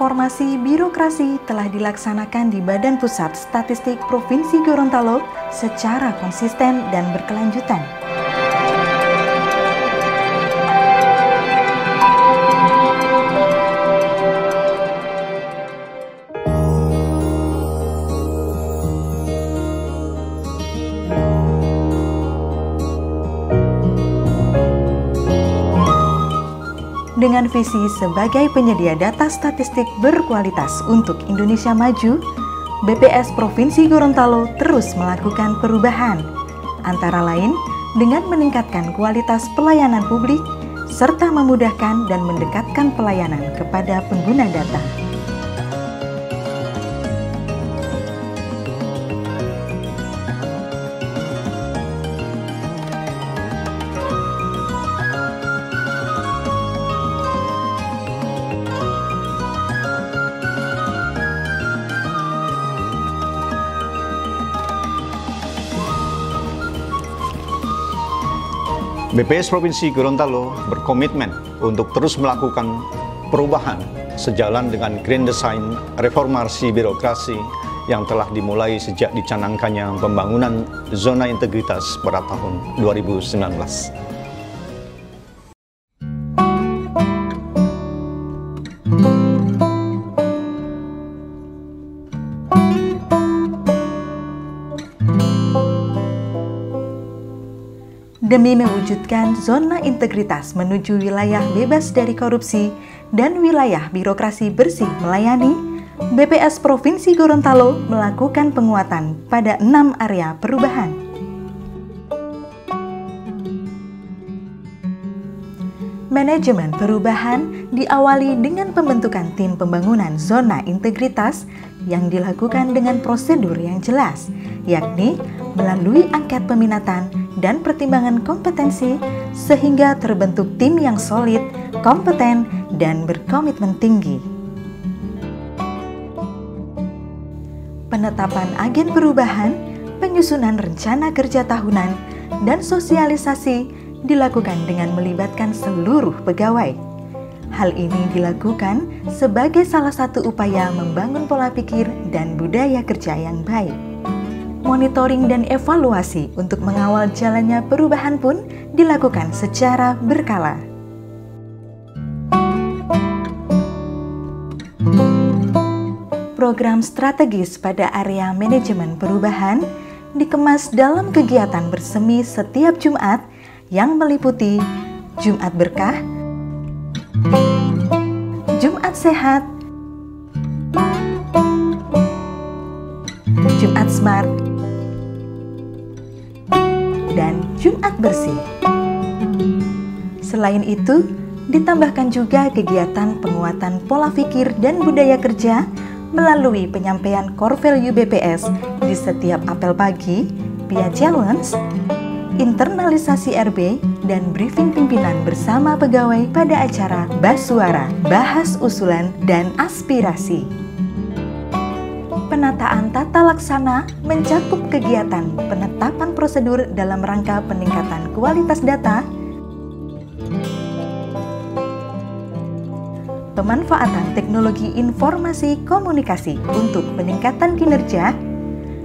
reformasi birokrasi telah dilaksanakan di Badan Pusat Statistik Provinsi Gorontalo secara konsisten dan berkelanjutan. Dengan visi sebagai penyedia data statistik berkualitas untuk Indonesia Maju, BPS Provinsi Gorontalo terus melakukan perubahan, antara lain dengan meningkatkan kualitas pelayanan publik, serta memudahkan dan mendekatkan pelayanan kepada pengguna data. BPS Provinsi Gorontalo berkomitmen untuk terus melakukan perubahan sejalan dengan Grand Design Reformasi Birokrasi yang telah dimulai sejak dicanangkannya pembangunan zona integritas pada tahun 2019. Demi mewujudkan zona integritas menuju wilayah bebas dari korupsi dan wilayah birokrasi bersih melayani, BPS Provinsi Gorontalo melakukan penguatan pada 6 area perubahan. Manajemen perubahan diawali dengan pembentukan tim pembangunan zona integritas yang dilakukan dengan prosedur yang jelas, yakni melalui angket peminatan dan pertimbangan kompetensi sehingga terbentuk tim yang solid, kompeten, dan berkomitmen tinggi. Penetapan agen perubahan, penyusunan rencana kerja tahunan, dan sosialisasi dilakukan dengan melibatkan seluruh pegawai. Hal ini dilakukan sebagai salah satu upaya membangun pola pikir dan budaya kerja yang baik. Monitoring dan evaluasi untuk mengawal jalannya perubahan pun dilakukan secara berkala. Program strategis pada area manajemen perubahan dikemas dalam kegiatan bersemi setiap Jumat yang meliputi Jumat Berkah, Jumat Sehat, Jumat Smart, dan Jumat Bersih. Selain itu, ditambahkan juga kegiatan penguatan pola pikir dan budaya kerja melalui penyampaian core value BPS di setiap apel pagi via challenge, internalisasi RB, dan briefing pimpinan bersama pegawai pada acara Basuara, bahas usulan dan aspirasi. Penataan tata laksana mencakup kegiatan penetapan prosedur dalam rangka peningkatan kualitas data, pemanfaatan teknologi informasi komunikasi untuk peningkatan kinerja,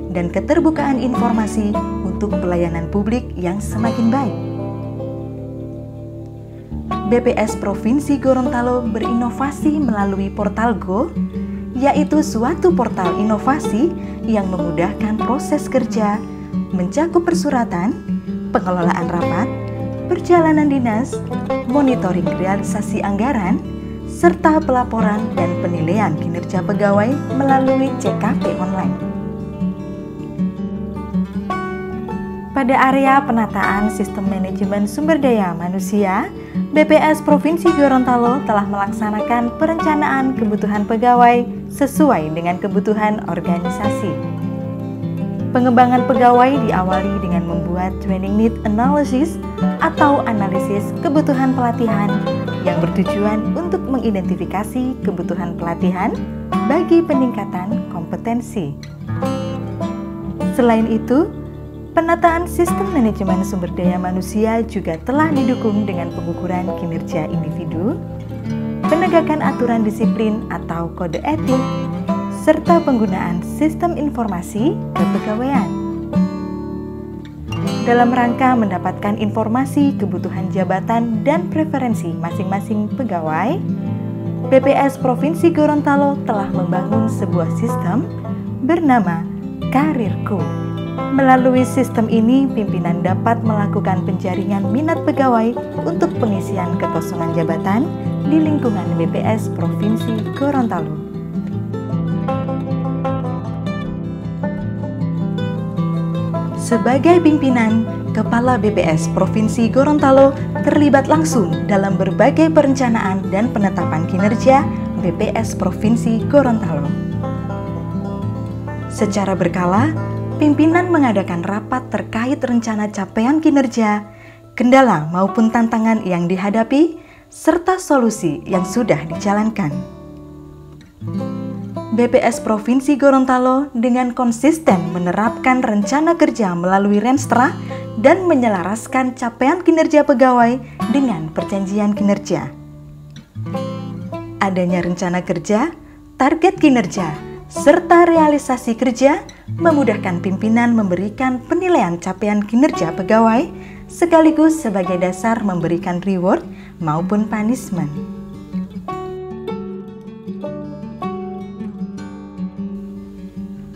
dan keterbukaan informasi untuk pelayanan publik yang semakin baik. BPS Provinsi Gorontalo berinovasi melalui Portal Go, yaitu suatu portal inovasi yang memudahkan proses kerja, mencakup persuratan, pengelolaan rapat, perjalanan dinas, monitoring realisasi anggaran, serta pelaporan dan penilaian kinerja pegawai melalui CKP online. Pada area penataan sistem manajemen sumber daya manusia, BPS Provinsi Gorontalo telah melaksanakan perencanaan kebutuhan pegawai sesuai dengan kebutuhan organisasi. Pengembangan pegawai diawali dengan membuat training need analysis atau analisis kebutuhan pelatihan yang bertujuan untuk mengidentifikasi kebutuhan pelatihan bagi peningkatan kompetensi. Selain itu, penataan sistem manajemen sumber daya manusia juga telah didukung dengan pengukuran kinerja individu, penegakan aturan disiplin atau kode etik, serta penggunaan sistem informasi kepegawaian. Dalam rangka mendapatkan informasi kebutuhan jabatan dan preferensi masing-masing pegawai, BPS Provinsi Gorontalo telah membangun sebuah sistem bernama Karirku. Melalui sistem ini, pimpinan dapat melakukan penjaringan minat pegawai untuk pengisian kekosongan jabatan di lingkungan BPS Provinsi Gorontalo. Sebagai pimpinan, Kepala BPS Provinsi Gorontalo terlibat langsung dalam berbagai perencanaan dan penetapan kinerja BPS Provinsi Gorontalo. Secara berkala, pimpinan mengadakan rapat terkait rencana capaian kinerja, kendala maupun tantangan yang dihadapi, serta solusi yang sudah dijalankan. BPS Provinsi Gorontalo dengan konsisten menerapkan rencana kerja melalui Renstra dan menyelaraskan capaian kinerja pegawai dengan perjanjian kinerja. Adanya rencana kerja, target kinerja, serta realisasi kerja memudahkan pimpinan memberikan penilaian capaian kinerja pegawai sekaligus sebagai dasar memberikan reward maupun punishment.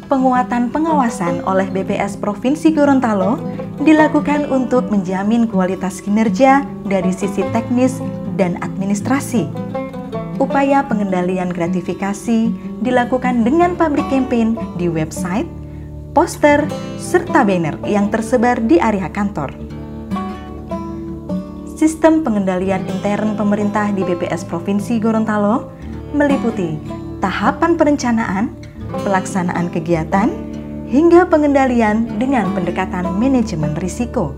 Penguatan pengawasan oleh BPS Provinsi Gorontalo dilakukan untuk menjamin kualitas kinerja dari sisi teknis dan administrasi. Upaya pengendalian gratifikasi dilakukan dengan public campaign di website, poster, serta banner yang tersebar di area kantor. Sistem pengendalian intern pemerintah di BPS Provinsi Gorontalo meliputi tahapan perencanaan, pelaksanaan kegiatan, hingga pengendalian dengan pendekatan manajemen risiko.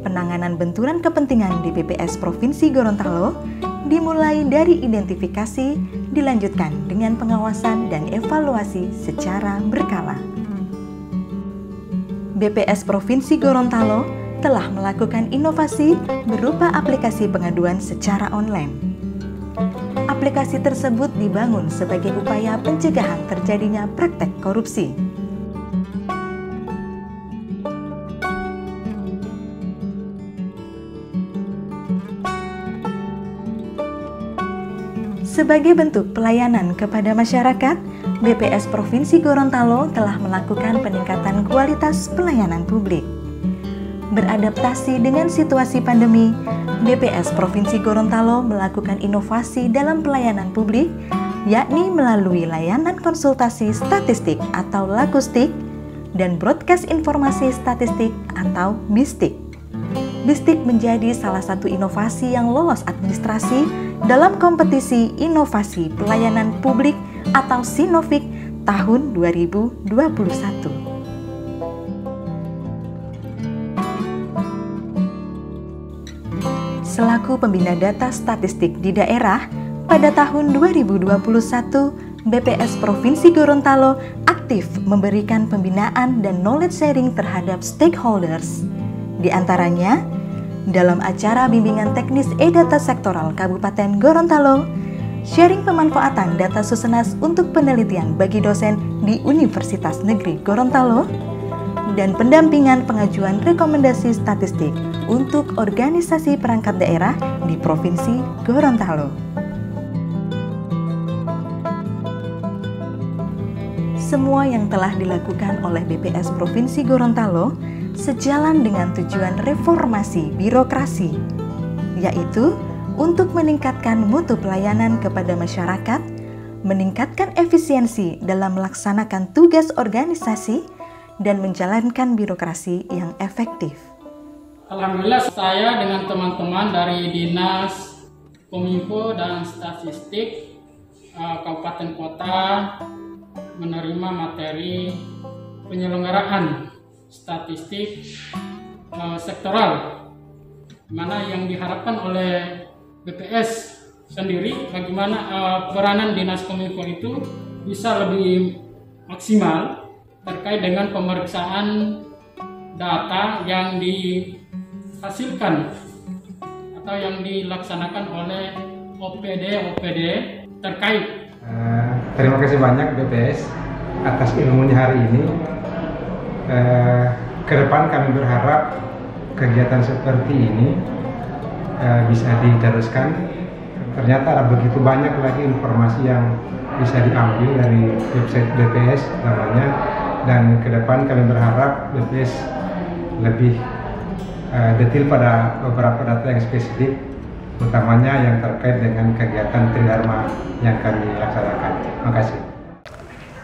Penanganan benturan kepentingan di BPS Provinsi Gorontalo dimulai dari identifikasi, dilanjutkan dengan pengawasan dan evaluasi secara berkala. BPS Provinsi Gorontalo telah melakukan inovasi berupa aplikasi pengaduan secara online. Aplikasi tersebut dibangun sebagai upaya pencegahan terjadinya praktek korupsi. Sebagai bentuk pelayanan kepada masyarakat, BPS Provinsi Gorontalo telah melakukan peningkatan kualitas pelayanan publik. Beradaptasi dengan situasi pandemi, BPS Provinsi Gorontalo melakukan inovasi dalam pelayanan publik, yakni melalui layanan konsultasi statistik atau Lakustik dan broadcast informasi statistik atau BISTIK. BISTIK menjadi salah satu inovasi yang lolos administrasi dalam kompetisi inovasi pelayanan publik atau Sinovik tahun 2021. Selaku pembina data statistik di daerah, pada tahun 2021, BPS Provinsi Gorontalo aktif memberikan pembinaan dan knowledge sharing terhadap stakeholders. Di antaranya, dalam acara bimbingan teknis e-data sektoral Kabupaten Gorontalo, sharing pemanfaatan data Susenas untuk penelitian bagi dosen di Universitas Negeri Gorontalo, dan pendampingan pengajuan rekomendasi statistik untuk organisasi perangkat daerah di Provinsi Gorontalo. Semua yang telah dilakukan oleh BPS Provinsi Gorontalo sejalan dengan tujuan reformasi birokrasi, yaitu untuk meningkatkan mutu pelayanan kepada masyarakat, meningkatkan efisiensi dalam melaksanakan tugas organisasi, dan menjalankan birokrasi yang efektif. Alhamdulillah, saya dengan teman-teman dari Dinas Kominfo dan Statistik Kabupaten Kota menerima materi penyelenggaraan statistik sektoral, mana yang diharapkan oleh BPS sendiri, bagaimana peranan Dinas Kominfo itu bisa lebih maksimal terkait dengan pemeriksaan data yang dihasilkan atau yang dilaksanakan oleh OPD terkait. Terima kasih banyak BPS atas ilmunya hari ini. Ke depan kami berharap kegiatan seperti ini bisa diteruskan. Ternyata ada begitu banyak lagi informasi yang bisa diambil dari website BPS namanya, dan ke depan kami berharap BPS lebih detail pada beberapa data yang spesifik, utamanya yang terkait dengan kegiatan Tridharma yang kami laksanakan. Terima kasih.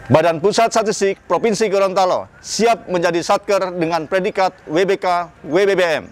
Badan Pusat Statistik Provinsi Gorontalo siap menjadi satker dengan predikat WBK WBBM.